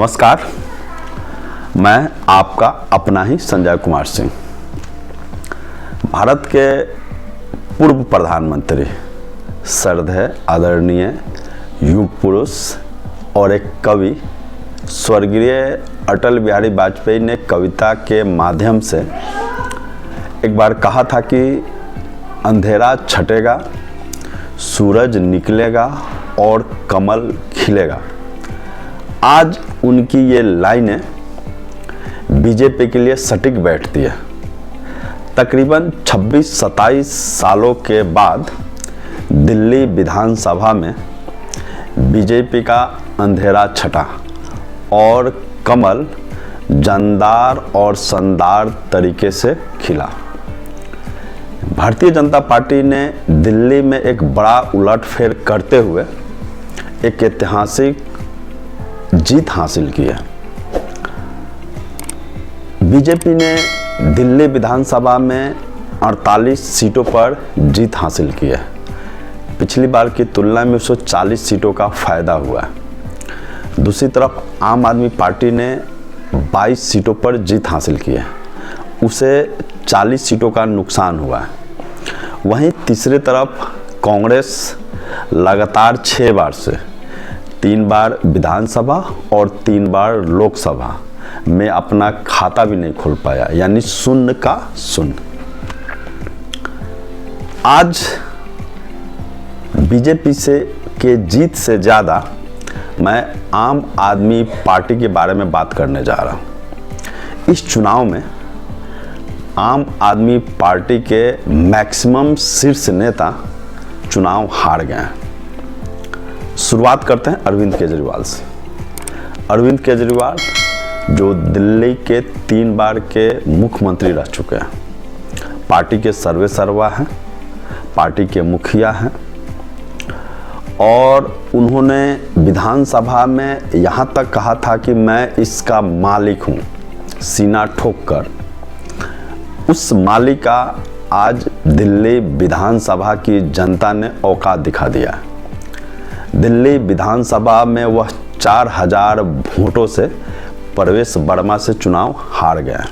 नमस्कार, मैं आपका अपना ही संजय कुमार सिंह। भारत के पूर्व प्रधानमंत्री, श्रद्धेय आदरणीय युग पुरुष और एक कवि स्वर्गीय अटल बिहारी वाजपेयी ने कविता के माध्यम से एक बार कहा था कि अंधेरा छटेगा, सूरज निकलेगा और कमल खिलेगा। आज उनकी ये लाइनें बीजेपी के लिए सटीक बैठती है। तकरीबन 26-27 सालों के बाद दिल्ली विधानसभा में बीजेपी का अंधेरा छटा और कमल जानदार और शानदार तरीके से खिला। भारतीय जनता पार्टी ने दिल्ली में एक बड़ा उलटफेर करते हुए एक ऐतिहासिक जीत हासिल की है। बीजेपी ने दिल्ली विधानसभा में 48 सीटों पर जीत हासिल की है। पिछली बार की तुलना में 140 सीटों का फायदा हुआ है। दूसरी तरफ आम आदमी पार्टी ने 22 सीटों पर जीत हासिल की है, उसे 40 सीटों का नुकसान हुआ है। वहीं तीसरी तरफ कांग्रेस लगातार 6 बार से 3 बार विधानसभा और 3 बार लोकसभा में अपना खाता भी नहीं खोल पाया, यानी शून्य का शून्य। आज बीजेपी के जीत से ज़्यादा मैं आम आदमी पार्टी के बारे में बात करने जा रहा हूँ। इस चुनाव में आम आदमी पार्टी के मैक्सिमम शीर्ष नेता चुनाव हार गए हैं। शुरुआत करते हैं अरविंद केजरीवाल से। अरविंद केजरीवाल जो दिल्ली के 3 बार के मुख्यमंत्री रह चुके हैं, पार्टी के सर्वे सर्वा हैं, पार्टी के मुखिया हैं और उन्होंने विधानसभा में यहाँ तक कहा था कि मैं इसका मालिक हूँ, सीना ठोक कर। उस मालिक का आज दिल्ली विधानसभा की जनता ने औकात दिखा दिया। दिल्ली विधानसभा में वह 4000 वोटों से प्रवेश वर्मा से चुनाव हार गया।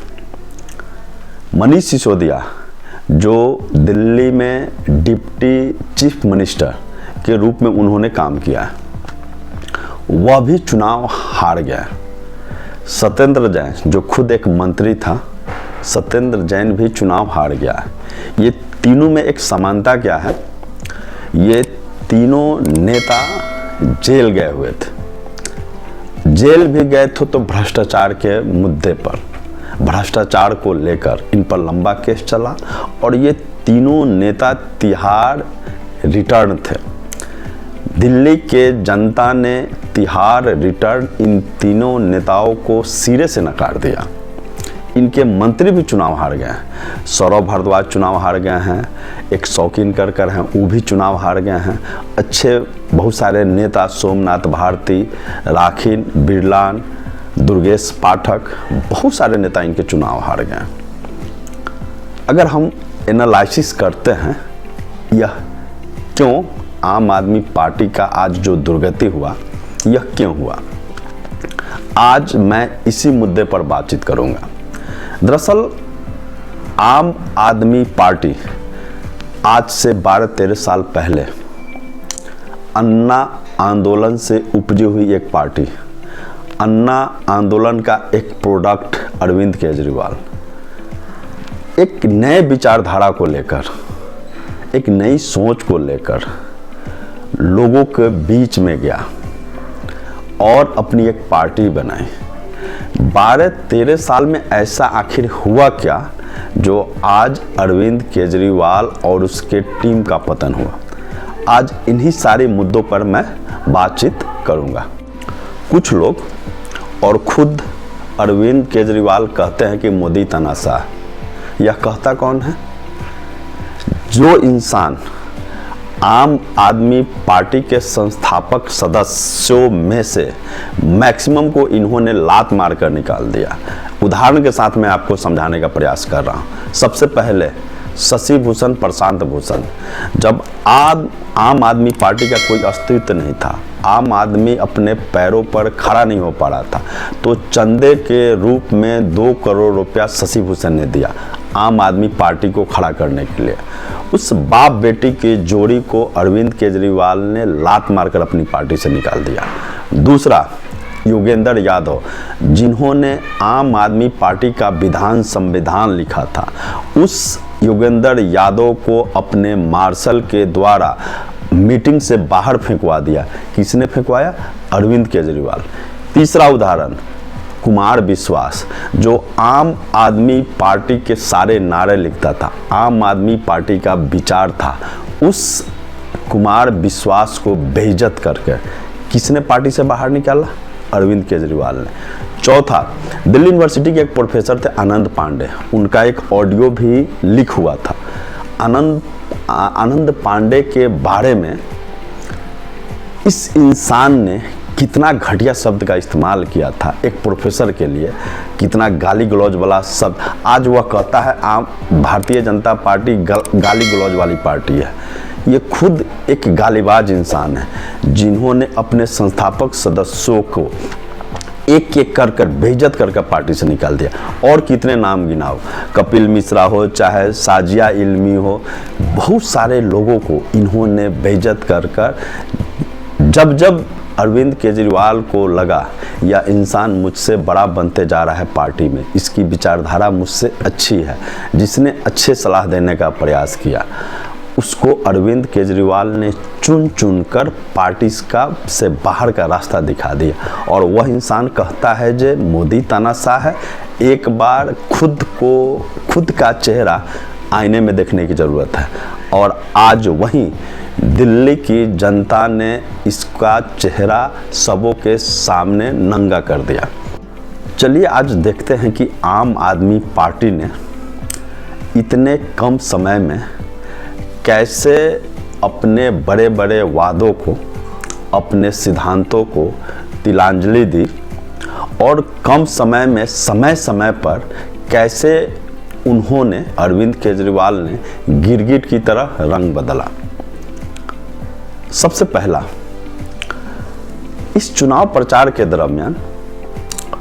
मनीष सिसोदिया जो दिल्ली में डिप्टी चीफ मिनिस्टर के रूप में उन्होंने काम किया है, वह भी चुनाव हार गया। सत्येंद्र जैन जो खुद एक मंत्री था, सत्येंद्र जैन भी चुनाव हार गया। ये तीनों में एक समानता क्या है, ये तीनों नेता जेल गए हुए थे। जेल भी गए थे तो भ्रष्टाचार के मुद्दे पर, भ्रष्टाचार को लेकर इन पर लंबा केस चला और ये तीनों नेता तिहाड़ रिटर्न थे। दिल्ली के जनता ने तिहाड़ रिटर्न इन तीनों नेताओं को सिरे से नकार दिया। इनके मंत्री भी चुनाव हार गए हैं। सौरभ भारद्वाज चुनाव हार गए हैं, एक शौकीन कर हैं, वो भी चुनाव हार गए हैं। अच्छे बहुत सारे नेता, सोमनाथ भारती, राखिन बिरलान, दुर्गेश पाठक, बहुत सारे नेता इनके चुनाव हार गए हैं। अगर हम एनालिसिस करते हैं यह क्यों आम आदमी पार्टी का आज जो दुर्गति हुआ, यह क्यों हुआ, आज मैं इसी मुद्दे पर बातचीत करूंगा। दरअसल आम आदमी पार्टी आज से 12-13 साल पहले अन्ना आंदोलन से उपजी हुई एक पार्टी, अन्ना आंदोलन का एक प्रोडक्ट अरविंद केजरीवाल, एक नए विचारधारा को लेकर, एक नई सोच को लेकर लोगों के बीच में गया और अपनी एक पार्टी बनाई। 12-13 साल में ऐसा आखिर हुआ क्या जो आज अरविंद केजरीवाल और उसके टीम का पतन हुआ। आज इन्हीं सारे मुद्दों पर मैं बातचीत करूंगा। कुछ लोग और खुद अरविंद केजरीवाल कहते हैं कि मोदी तानाशाह। यह कहता कौन है? जो इंसान आम आदमी पार्टी के संस्थापक सदस्यों में से मैक्सिमम को इन्होंने लात मार कर निकाल दिया। उदाहरण के साथ मैं आपको समझाने का प्रयास कर रहा हूँ। सबसे पहले शशि भूषण, प्रशांत भूषण, जब आम आदमी पार्टी का कोई अस्तित्व नहीं था, आम आदमी अपने पैरों पर खड़ा नहीं हो पा रहा था, तो चंदे के रूप में 2 करोड़ रुपया शशि भूषण ने दिया आम आदमी पार्टी को खड़ा करने के लिए। उस बाप बेटी की जोड़ी को अरविंद केजरीवाल ने लात मारकर अपनी पार्टी से निकाल दिया। दूसरा, योगेंद्र यादव, जिन्होंने आम आदमी पार्टी का विधान संविधान लिखा था, उस योगेंद्र यादव को अपने मार्शल के द्वारा मीटिंग से बाहर फेंकवा दिया। किसने फेंकवाया? अरविंद केजरीवाल। तीसरा उदाहरण, कुमार विश्वास, जो आम आदमी पार्टी के सारे नारे लिखता था, आम आदमी पार्टी का विचार था, उस कुमार विश्वास को बेइज्जत करके किसने पार्टी से बाहर निकाला? अरविंद केजरीवाल ने। चौथा, दिल्ली यूनिवर्सिटी के एक प्रोफेसर थे आनंद पांडे, उनका एक ऑडियो भी लीक हुआ था। आनंद पांडे के बारे में इस इंसान ने कितना घटिया शब्द का इस्तेमाल किया था एक प्रोफेसर के लिए, कितना गाली गलौज वाला शब्द। आज वह कहता है आम भारतीय जनता पार्टी गाली गलौज वाली पार्टी है। ये खुद एक गालीबाज इंसान है, जिन्होंने अपने संस्थापक सदस्यों को एक एक कर बेइज्जत करके पार्टी से निकाल दिया। और कितने नाम गिनाओ, कपिल मिश्रा हो, चाहे साजिया इल्मी हो, बहुत सारे लोगों को इन्होंने बेइज्जत कर जब अरविंद केजरीवाल को लगा यह इंसान मुझसे बड़ा बनते जा रहा है पार्टी में, इसकी विचारधारा मुझसे अच्छी है, जिसने अच्छे सलाह देने का प्रयास किया, उसको अरविंद केजरीवाल ने चुन चुन कर पार्टी का से बाहर का रास्ता दिखा दिया। और वह इंसान कहता है जे मोदी तानाशाह है, एक बार खुद का चेहरा आईने में देखने की ज़रूरत है। और आज वहीं दिल्ली की जनता ने इसका चेहरा सबों के सामने नंगा कर दिया। चलिए आज देखते हैं कि आम आदमी पार्टी ने इतने कम समय में कैसे अपने बड़े बड़े वादों को, अपने सिद्धांतों को तिलांजलि दी और कम समय में समय पर कैसे उन्होंने, अरविंद केजरीवाल ने गिरगिट की तरह रंग बदला। सबसे पहला, इस चुनाव प्रचार के दरमियान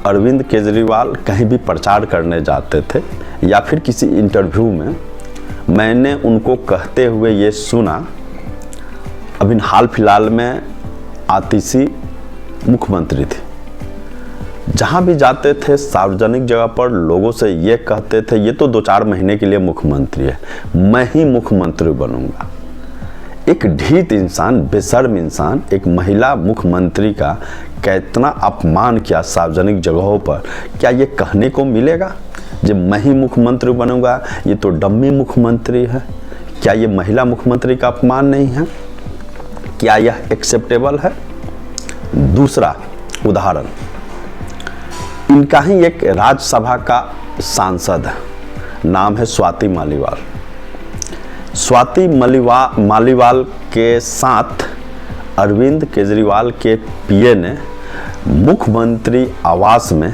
अरविंद केजरीवाल कहीं भी प्रचार करने जाते थे या फिर किसी इंटरव्यू में मैंने उनको कहते हुए ये सुना, अभी हाल फिलहाल में आतिशी मुख्यमंत्री थी, जहाँ भी जाते थे सार्वजनिक जगह पर लोगों से ये कहते थे ये तो 2-4 महीने के लिए मुख्यमंत्री है, मैं ही मुख्यमंत्री बनूंगा। एक ढीठ इंसान, बेशर्म इंसान, एक महिला मुख्यमंत्री का कितना अपमान किया सार्वजनिक जगहों पर। क्या ये कहने को मिलेगा जब मैं ही मुख्यमंत्री बनूंगा, ये तो डम्मी मुख्यमंत्री है? क्या ये महिला मुख्यमंत्री का अपमान नहीं है? क्या यह एक्सेप्टेबल है? दूसरा उदाहरण, इनका ही एक राज्यसभा का सांसद है, नाम है स्वाति मालीवाल। स्वाति मालीवाल के साथ अरविंद केजरीवाल के पीए ने मुख्यमंत्री आवास में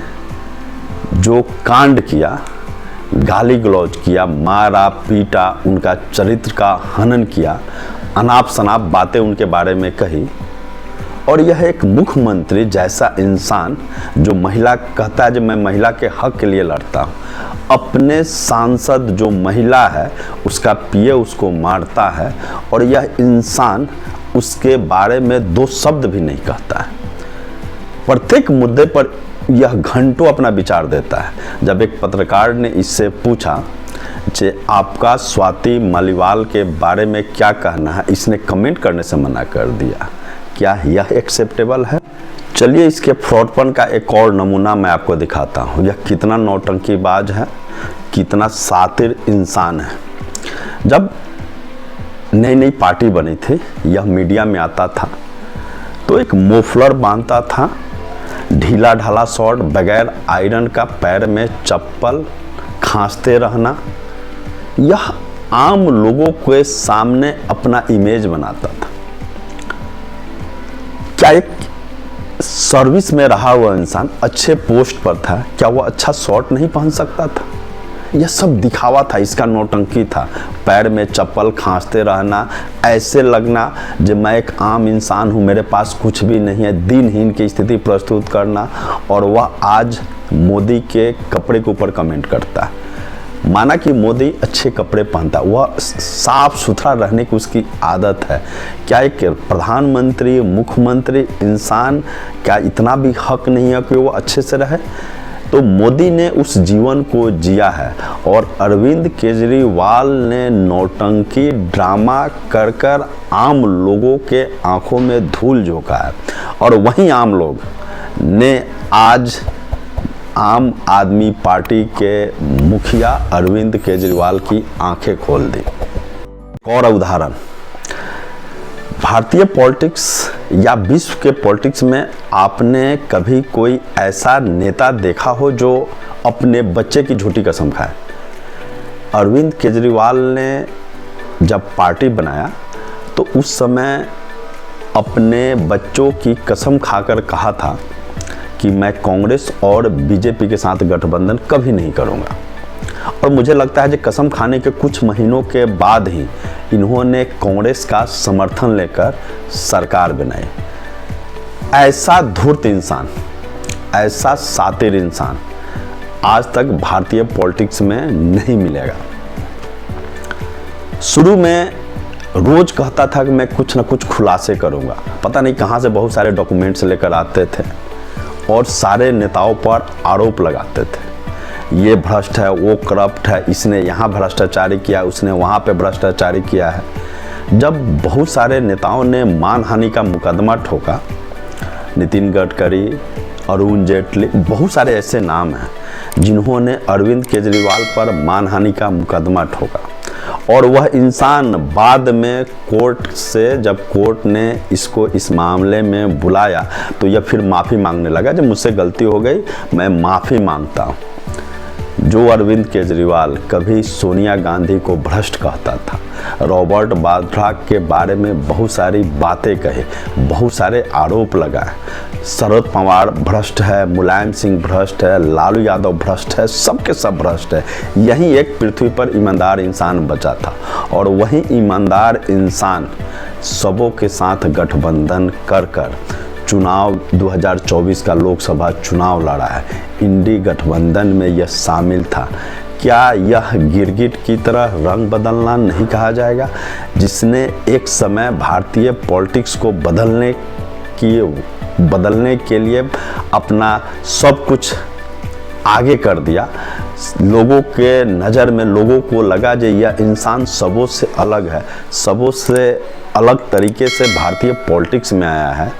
जो कांड किया, गाली गलौज किया, मारा पीटा, उनका चरित्र का हनन किया, अनाप शनाप बातें उनके बारे में कही। और यह एक मुख्यमंत्री जैसा इंसान जो महिला कहता है जो मैं महिला के हक के लिए लड़ता हूँ, अपने सांसद जो महिला है उसका पीए उसको मारता है और यह इंसान उसके बारे में 2 शब्द भी नहीं कहता है। प्रत्येक मुद्दे पर यह घंटों अपना विचार देता है। जब एक पत्रकार ने इससे पूछा कि आपका स्वाति मालीवाल के बारे में क्या कहना है, इसने कमेंट करने से मना कर दिया। क्या यह एक्सेप्टेबल है? चलिए इसके फ्रॉडपन का एक और नमूना मैं आपको दिखाता हूँ। यह कितना नौटंकीबाज है, कितना शातिर इंसान है। जब नई पार्टी बनी थी, यह मीडिया में आता था तो एक मोफलर बांधता था, ढीला ढाला शॉर्ट, बगैर आयरन का, पैर में चप्पल, खांसते रहना। यह आम लोगों के सामने अपना इमेज बनाता था। क्या एक सर्विस में रहा हुआ इंसान अच्छे पोस्ट पर था, क्या वो अच्छा शॉर्ट नहीं पहन सकता था? यह सब दिखावा था, इसका नौटंकी था। पैर में चप्पल खांसते रहना, ऐसे लगना जब मैं एक आम इंसान हूँ, मेरे पास कुछ भी नहीं है, दिनहीन की स्थिति प्रस्तुत करना। और वह आज मोदी के कपड़े के ऊपर कमेंट करता है। माना कि मोदी अच्छे कपड़े पहनता, वह साफ सुथरा रहने की उसकी आदत है। क्या एक प्रधानमंत्री, मुख्यमंत्री इंसान, क्या इतना भी हक नहीं है कि वो अच्छे से रहे? तो मोदी ने उस जीवन को जिया है और अरविंद केजरीवाल ने नौटंकी ड्रामा कर कर आम लोगों के आंखों में धूल झोंका है। और वहीं आम लोग ने आज आम आदमी पार्टी के मुखिया अरविंद केजरीवाल की आंखें खोल दी। और उदाहरण, भारतीय पॉलिटिक्स या विश्व के पॉलिटिक्स में आपने कभी कोई ऐसा नेता देखा हो जो अपने बच्चे की झूठी कसम खाए? अरविंद केजरीवाल ने जब पार्टी बनाया तो उस समय अपने बच्चों की कसम खाकर कहा था कि मैं कांग्रेस और बीजेपी के साथ गठबंधन कभी नहीं करूंगा। और मुझे लगता है कि कसम खाने के कुछ महीनों के बाद ही इन्होंने कांग्रेस का समर्थन लेकर सरकार बनाई। ऐसा धूर्त इंसान, ऐसा शातिर इंसान आज तक भारतीय पॉलिटिक्स में नहीं मिलेगा। शुरू में रोज कहता था कि मैं कुछ ना कुछ खुलासे करूंगा, पता नहीं कहां से बहुत सारे डॉक्यूमेंट्स लेकर आते थे और सारे नेताओं पर आरोप लगाते थे, ये भ्रष्ट है, वो करप्ट है, इसने यहाँ भ्रष्टाचारी किया, उसने वहाँ पे भ्रष्टाचारी किया है। जब बहुत सारे नेताओं ने मानहानि का मुकदमा ठोका, नितिन गडकरी, अरुण जेटली, बहुत सारे ऐसे नाम हैं जिन्होंने अरविंद केजरीवाल पर मानहानि का मुकदमा ठोका। और वह इंसान बाद में कोर्ट से, जब कोर्ट ने इसको इस मामले में बुलाया तो यह फिर माफ़ी मांगने लगा, जब मुझसे गलती हो गई मैं माफ़ी मांगता हूँ। जो अरविंद केजरीवाल कभी सोनिया गांधी को भ्रष्ट कहता था, रॉबर्ट वाड्रा के बारे में बहुत सारी बातें कही, बहुत सारे आरोप लगाए, शरद पवार भ्रष्ट है, मुलायम सिंह भ्रष्ट है, लालू यादव भ्रष्ट है, सबके सब भ्रष्ट है। यही एक पृथ्वी पर ईमानदार इंसान बचा था और वही ईमानदार इंसान सबों के साथ गठबंधन कर कर चुनाव 2024 का लोकसभा चुनाव लड़ा है। इंडी गठबंधन में यह शामिल था। क्या यह गिरगिट की तरह रंग बदलना नहीं कहा जाएगा, जिसने एक समय भारतीय पॉलिटिक्स को बदलने के लिए अपना सब कुछ आगे कर दिया? लोगों के नज़र में लोगों को लगा कि यह इंसान सबों से अलग है, सबों से अलग तरीके से भारतीय पॉलिटिक्स में आया है।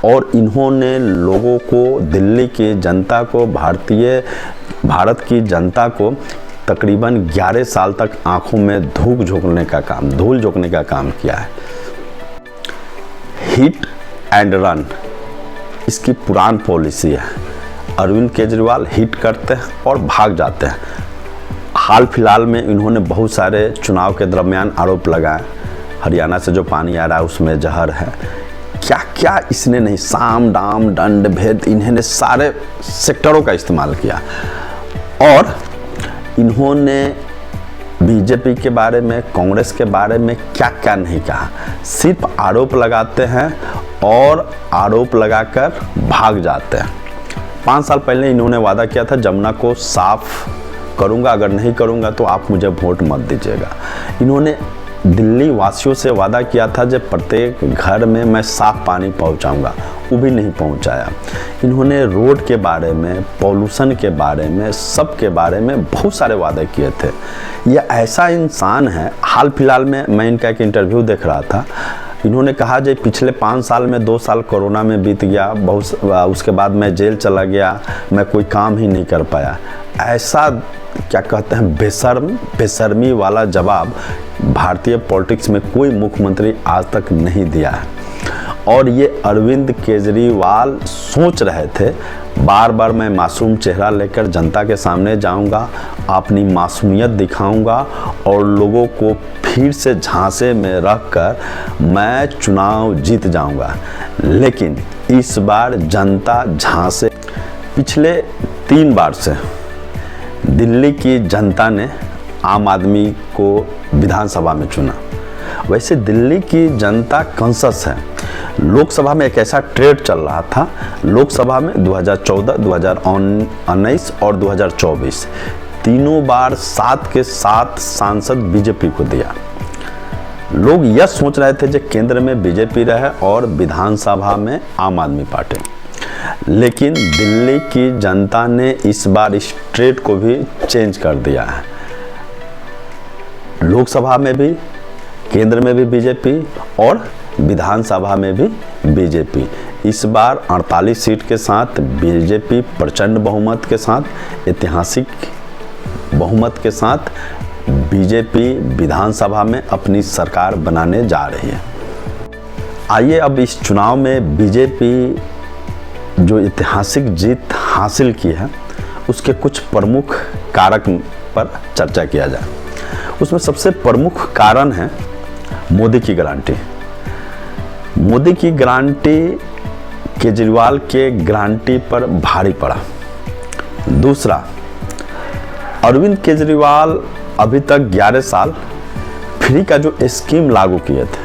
और इन्होंने लोगों को, दिल्ली की जनता को, भारत की जनता को तकरीबन 11 साल तक आंखों में धूल झोंकने का काम किया है। हिट एंड रन इसकी पुरानी पॉलिसी है। अरविंद केजरीवाल हिट करते हैं और भाग जाते हैं। हाल फिलहाल में इन्होंने बहुत सारे चुनाव के दरमियान आरोप लगाए, हरियाणा से जो पानी आ रहा है उसमें जहर है, क्या क्या इसने नहीं, साम दाम दंड भेद, इन्होंने सारे सेक्टरों का इस्तेमाल किया। और इन्होंने बीजेपी के बारे में, कांग्रेस के बारे में क्या क्या नहीं कहा। सिर्फ आरोप लगाते हैं और आरोप लगाकर भाग जाते हैं। 5 साल पहले इन्होंने वादा किया था जमुना को साफ करूंगा, अगर नहीं करूंगा तो आप मुझे वोट मत दीजिएगा। इन्होंने दिल्ली वासियों से वादा किया था जब प्रत्येक घर में मैं साफ पानी पहुंचाऊंगा, वो भी नहीं पहुंचाया। इन्होंने रोड के बारे में, पॉल्यूशन के बारे में, सब के बारे में बहुत सारे वादे किए थे। यह ऐसा इंसान है। हाल फिलहाल में मैं इनका एक इंटरव्यू देख रहा था, इन्होंने कहा जो पिछले 5 साल में 2 साल कोरोना में बीत गया, उसके बाद मैं जेल चला गया, मैं कोई काम ही नहीं कर पाया। ऐसा क्या कहते हैं बेशर्मी वाला जवाब भारतीय पॉलिटिक्स में कोई मुख्यमंत्री आज तक नहीं दिया है। और ये अरविंद केजरीवाल सोच रहे थे बार बार मैं मासूम चेहरा लेकर जनता के सामने जाऊंगा, अपनी मासूमियत दिखाऊंगा और लोगों को फिर से झांसे में रखकर मैं चुनाव जीत जाऊंगा। लेकिन इस बार जनता झांसे, पिछले 3 बार से दिल्ली की जनता ने आम आदमी को विधानसभा में चुना। वैसे दिल्ली की जनता कॉन्शस है। लोकसभा में एक ऐसा ट्रेड चल रहा था, लोकसभा में 2014, 2019 और 2024 तीनों बार 7 के 7 सांसद बीजेपी को दिया। लोग यह सोच रहे थे कि केंद्र में बीजेपी रहे और विधानसभा में आम आदमी पार्टी, लेकिन दिल्ली की जनता ने इस बार इस ट्रेड को भी चेंज कर दिया है। लोकसभा में भी, केंद्र में भी बीजेपी और विधानसभा में भी बीजेपी। इस बार 48 सीट के साथ बीजेपी प्रचंड बहुमत के साथ, ऐतिहासिक बहुमत के साथ बीजेपी विधानसभा में अपनी सरकार बनाने जा रही है। आइए अब इस चुनाव में बीजेपी जो ऐतिहासिक जीत हासिल की है उसके कुछ प्रमुख कारक पर चर्चा किया जाए। उसमें सबसे प्रमुख कारण है मोदी की गारंटी। मोदी की गारंटी केजरीवाल के गारंटी पर भारी पड़ा। दूसरा, अरविंद केजरीवाल अभी तक 11 साल फ्री का जो स्कीम लागू किए थे,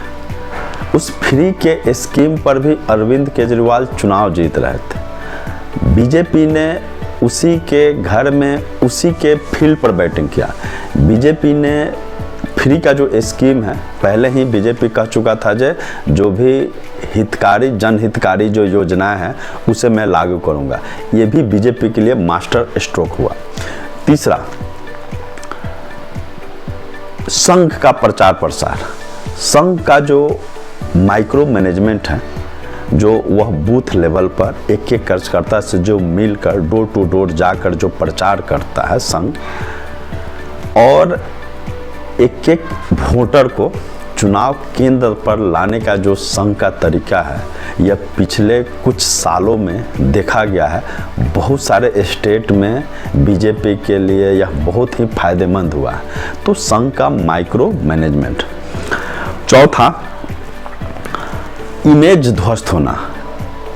उस फ्री के स्कीम पर भी अरविंद केजरीवाल चुनाव जीत रहे थे। बीजेपी ने उसी के घर में, उसी के फील्ड पर बैटिंग किया। बीजेपी ने फ्री का जो स्कीम है, पहले ही बीजेपी कह चुका था जो भी हितकारी, जनहितकारी जो योजनाएं हैं उसे मैं लागू करूंगा। ये भी बीजेपी के लिए मास्टर स्ट्रोक हुआ। तीसरा, संघ का प्रचार प्रसार। संघ का जो माइक्रो मैनेजमेंट है, जो वह बूथ लेवल पर एक एक कार्यकर्ता से जो मिलकर डोर टू डोर जाकर जो प्रचार करता है संघ, और एक एक वोटर को चुनाव केंद्र पर लाने का जो संघ का तरीका है, यह पिछले कुछ सालों में देखा गया है। बहुत सारे स्टेट में बीजेपी के लिए यह बहुत ही फायदेमंद हुआ है। तो संघ का माइक्रो मैनेजमेंट। चौथा, इमेज ध्वस्त होना।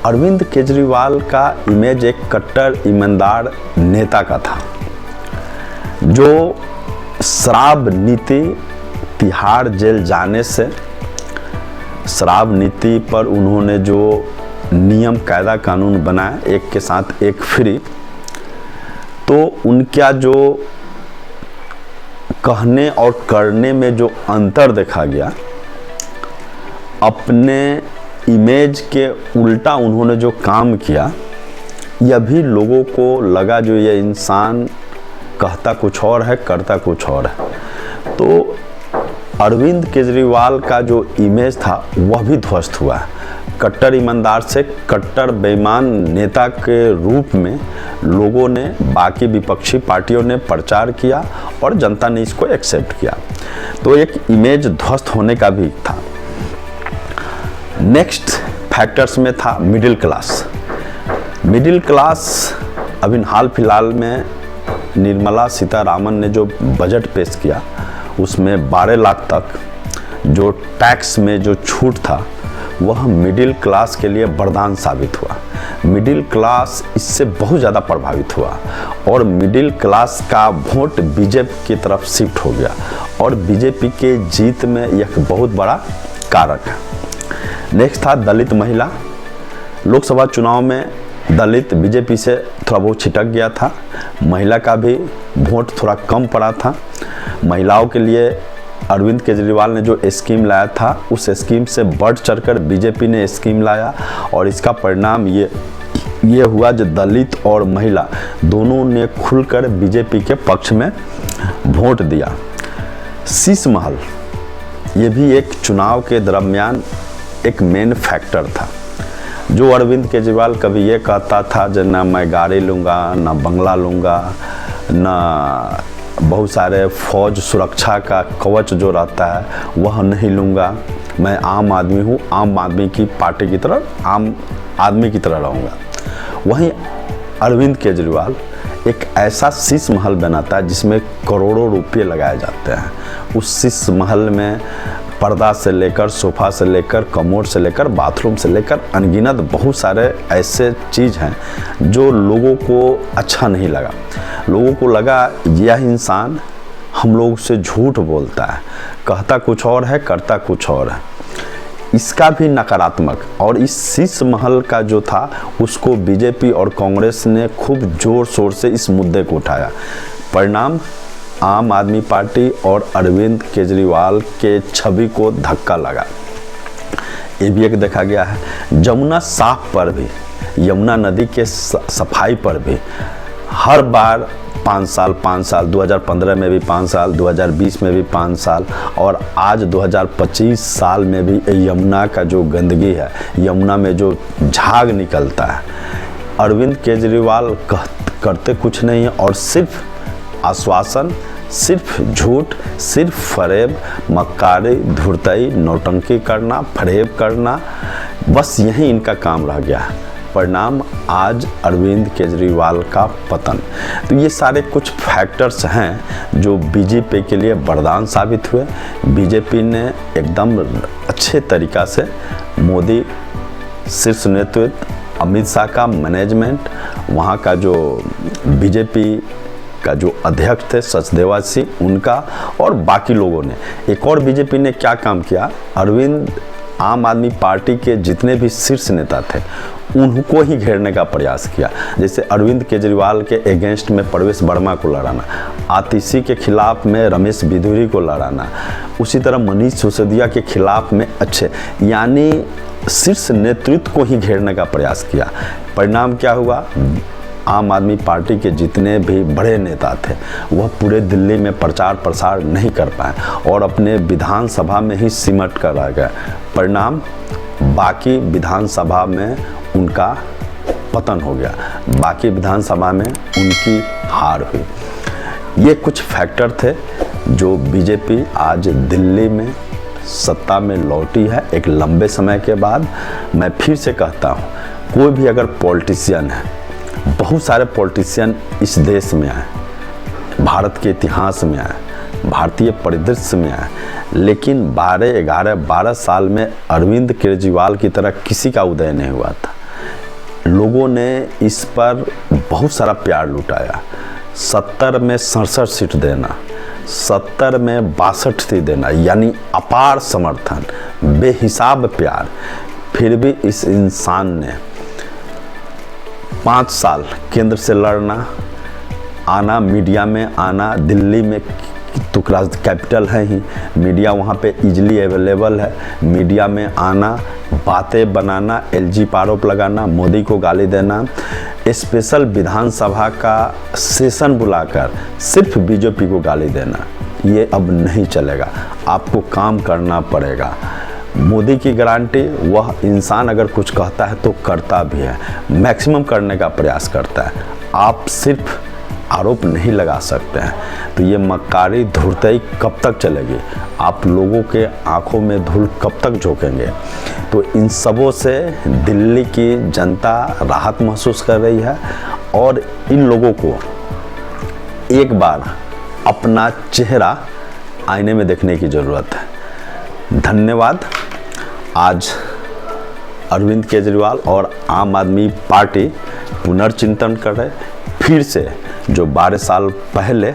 अरविंद केजरीवाल का इमेज एक कट्टर ईमानदार नेता का था, जो शराब नीति, तिहाड़ जेल जाने से शराब नीति पर उन्होंने जो नियम कायदा कानून बनाया, एक के साथ एक फ्री, तो उनका जो कहने और करने में जो अंतर देखा गया, अपने इमेज के उल्टा उन्होंने जो काम किया, यह भी लोगों को लगा जो ये इंसान कहता कुछ और है, करता कुछ और है। तो अरविंद केजरीवाल का जो इमेज था वह भी ध्वस्त हुआ। कट्टर ईमानदार से कट्टर बेईमान नेता के रूप में लोगों ने, बाकी विपक्षी पार्टियों ने प्रचार किया और जनता ने इसको एक्सेप्ट किया। तो एक इमेज ध्वस्त होने का भी था। नेक्स्ट फैक्टर्स में था मिडिल क्लास। मिडिल क्लास अभी हाल फिलहाल में निर्मला सीतारामन ने जो बजट पेश किया, उसमें 12 लाख तक जो टैक्स में जो छूट था, वह मिडिल क्लास के लिए वरदान साबित हुआ। मिडिल क्लास इससे बहुत ज़्यादा प्रभावित हुआ और मिडिल क्लास का वोट बीजेपी की तरफ शिफ्ट हो गया और बीजेपी के जीत में यह बहुत बड़ा कारक है। नेक्स्ट था दलित महिला। लोकसभा चुनाव में दलित बीजेपी से थोड़ा बहुत छिटक गया था। महिला का भी वोट थोड़ा कम पड़ा था। महिलाओं के लिए अरविंद केजरीवाल ने जो स्कीम लाया था, उस स्कीम से बढ़ चढ़कर बीजेपी ने स्कीम लाया और इसका परिणाम ये हुआ जो दलित और महिला दोनों ने खुलकर बीजेपी के पक्ष में वोट दिया। शीश महल, ये भी एक चुनाव के दरमियान एक मेन फैक्टर था। जो अरविंद केजरीवाल कभी ये कहता था जो ना मैं गाड़ी लूँगा, ना बंगला लूँगा, ना बहुत सारे फौज सुरक्षा का कवच जो रहता है वह नहीं लूँगा, मैं आम आदमी हूँ, आम आदमी की पार्टी की तरह, आम आदमी की तरह रहूँगा। वहीं अरविंद केजरीवाल एक ऐसा शीश महल बनाता है जिसमें करोड़ों रुपये लगाए जाते हैं। उस शीश महल में पर्दा से लेकर, सोफा से लेकर, कमोड से लेकर, बाथरूम से लेकर अनगिनत बहुत सारे ऐसे चीज़ हैं जो लोगों को अच्छा नहीं लगा। लोगों को लगा यह इंसान हम लोग से झूठ बोलता है, कहता कुछ और है करता कुछ और है। इसका भी नकारात्मक, और इस शीश महल का जो था उसको बीजेपी और कांग्रेस ने खूब जोर शोर से इस मुद्दे को उठाया। परिणाम आम आदमी पार्टी और अरविंद केजरीवाल के छवि को धक्का लगा। ये भी एक देखा गया है। जमुना साफ पर भी, यमुना नदी के सफाई पर भी हर बार 5 साल 2015 में भी 5 साल, 2020 में भी 5 साल, और आज 2025 साल में भी यमुना का जो गंदगी है, यमुना में जो झाग निकलता है, अरविंद केजरीवाल करते कुछ नहीं है और सिर्फ आश्वासन, सिर्फ झूठ, सिर्फ फरेब, मक्कारी, धुरतई, नौटंकी करना, फरेब करना, बस यही इनका काम रह गया है। परिणाम आज अरविंद केजरीवाल का पतन। तो ये सारे कुछ फैक्टर्स हैं जो बीजेपी के लिए वरदान साबित हुए। बीजेपी ने एकदम अच्छे तरीक़ा से मोदी शीर्ष नेतृत्व, अमित शाह का मैनेजमेंट, वहाँ का जो बीजेपी का जो अध्यक्ष थे सचदेवा सिंह, उनका और बाकी लोगों ने। एक और बीजेपी ने क्या काम किया, अरविंद आम आदमी पार्टी के जितने भी शीर्ष नेता थे उनको ही घेरने का प्रयास किया। जैसे अरविंद केजरीवाल के अगेंस्ट में प्रवेश वर्मा को लड़ाना, आतिशी के खिलाफ में रमेश बिधूरी को लड़ाना, उसी तरह मनीष सिसोदिया के खिलाफ में अच्छे, यानी शीर्ष नेतृत्व को ही घेरने का प्रयास किया। परिणाम क्या हुआ, आम आदमी पार्टी के जितने भी बड़े नेता थे वह पूरे दिल्ली में प्रचार प्रसार नहीं कर पाए और अपने विधानसभा में ही सिमट कर रह गए। परिणाम बाकी विधानसभा में उनका पतन हो गया, बाकी विधानसभा में उनकी हार हुई। ये कुछ फैक्टर थे जो बीजेपी आज दिल्ली में सत्ता में लौटी है एक लंबे समय के बाद। मैं फिर से कहता हूँ, कोई भी अगर पॉलिटिशियन है, बहुत सारे पॉलिटिशियन इस देश में आए, भारत के इतिहास में आए, भारतीय परिदृश्य में आए, लेकिन 12 साल में अरविंद केजरीवाल की तरह किसी का उदय नहीं हुआ था। लोगों ने इस पर बहुत सारा प्यार लुटाया। 70 में 67 सीट देना, 70 में 62 सीट देना, यानी अपार समर्थन, बेहिसाब प्यार। फिर भी इस इंसान ने 5 साल केंद्र से लड़ना, आना, मीडिया में आना, दिल्ली में तो कैपिटल है ही, मीडिया वहाँ पे इजीली अवेलेबल है, मीडिया में आना, बातें बनाना, एलजी पर आरोप लगाना, मोदी को गाली देना, स्पेशल विधानसभा का सेशन बुलाकर सिर्फ बीजेपी को गाली देना, ये अब नहीं चलेगा। आपको काम करना पड़ेगा। मोदी की गारंटी, वह इंसान अगर कुछ कहता है तो करता भी है, मैक्सिमम करने का प्रयास करता है। आप सिर्फ आरोप नहीं लगा सकते हैं। तो ये मक्कारी धुरतई कब तक चलेगी? आप लोगों के आंखों में धूल कब तक झोंकेंगे? तो इन सबों से दिल्ली की जनता राहत महसूस कर रही है और इन लोगों को एक बार अपना चेहरा आईने में देखने की ज़रूरत है। धन्यवाद। आज अरविंद केजरीवाल और आम आदमी पार्टी पुनर्चिंतन कर रहे, फिर से जो 12 साल पहले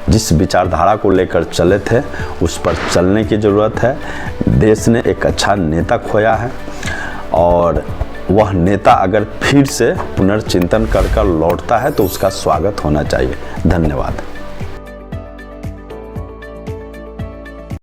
जिस विचारधारा को लेकर चले थे उस पर चलने की ज़रूरत है। देश ने एक अच्छा नेता खोया है और वह नेता अगर फिर से पुनर्चिंतन कर लौटता है तो उसका स्वागत होना चाहिए। धन्यवाद।